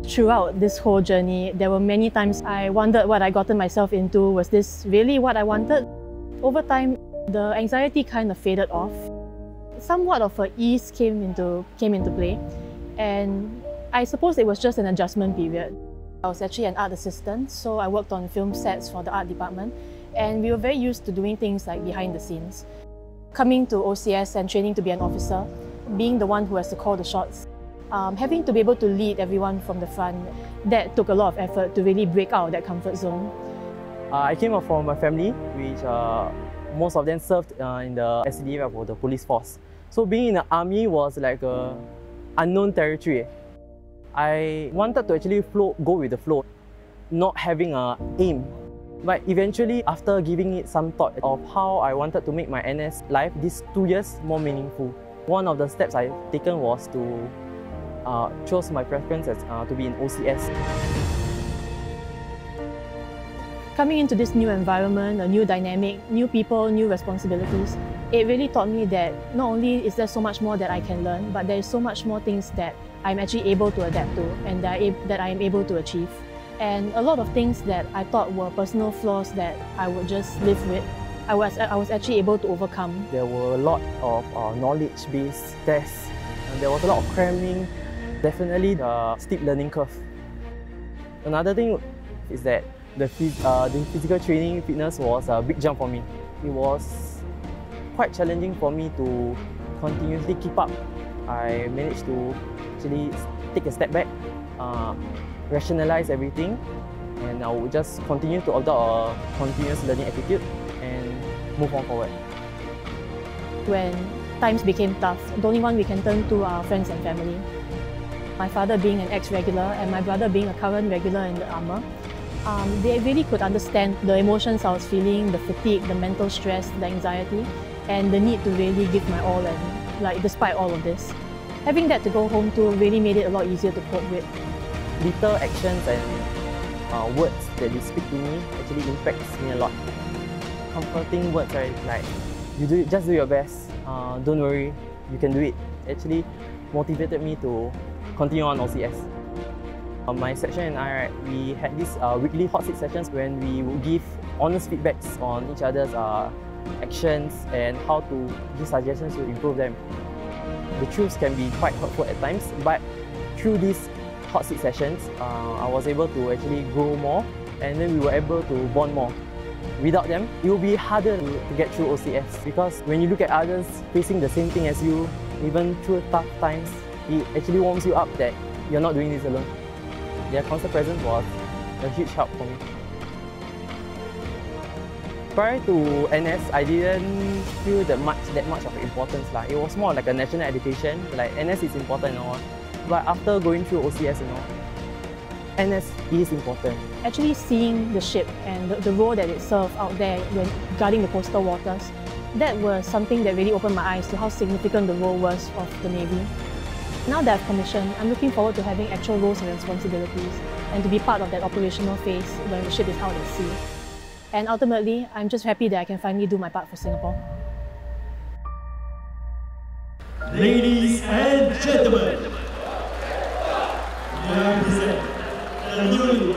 Throughout this whole journey, there were many times I wondered what I gotten myself into. Was this really what I wanted? Over time, the anxiety kind of faded off. Somewhat of an ease came into play, and I suppose it was just an adjustment period. I was actually an art assistant, so I worked on film sets for the art department, and we were very used to doing things like behind the scenes. Coming to OCS and training to be an officer, being the one who has to call the shots, having to be able to lead everyone from the front, that took a lot of effort to really break out of that comfort zone. I came up from a family which most of them served in the SCDF or the police force. So being in the army was like a unknown territory. I wanted to actually go with the flow, not having an aim. But eventually, after giving it some thought of how I wanted to make my NS life, these 2 years, more meaningful. One of the steps I've taken was to chose my preference as to be in OCS. Coming into this new environment, a new dynamic, new people, new responsibilities, it really taught me that not only is there so much more that I can learn, but there is so much more things that I'm actually able to adapt to and that I am able to achieve. And a lot of things that I thought were personal flaws that I would just live with, I was actually able to overcome. There were a lot of knowledge-based tests, and there was a lot of cramming, definitely the steep learning curve. Another thing is that the physical training fitness was a big jump for me. It was quite challenging for me to continuously keep up. I managed to actually take a step back, rationalize everything, and I would just continue to adopt a continuous learning attitude and move on forward. When times became tough, the only one we can turn to are friends and family. My father being an ex-regular and my brother being a current regular in the armour, they really could understand the emotions I was feeling, the fatigue, the mental stress, the anxiety, and the need to really give my all, and despite all of this. Having that to go home to really made it a lot easier to cope with. Little actions and words that they speak to me actually impacts me a lot. Comforting words, right? Like, just do your best, don't worry, you can do it. Actually motivated me to continue on OCS. My section and I, we had these weekly hot seat sessions when we would give honest feedbacks on each other's actions and how to give suggestions to improve them. The truths can be quite hurtful at times, but through these hot seat sessions, I was able to actually grow more, and then we were able to bond more. Without them, it will be harder to get through OCS, because when you look at others facing the same thing as you, even through tough times, it actually warms you up that you're not doing this alone. Their constant presence was a huge help for me. Prior to NS, I didn't feel that much of importance. It was more like a national education. Like NS is important and all. But after going through OCS and all, NS is important. Actually seeing the ship and the role that it served out there when guarding the coastal waters, that was something that really opened my eyes to how significant the role was of the Navy. Now that I've commissioned, I'm looking forward to having actual roles and responsibilities and to be part of that operational phase when the ship is out at sea. And ultimately, I'm just happy that I can finally do my part for Singapore. Ladies and gentlemen, I present the newly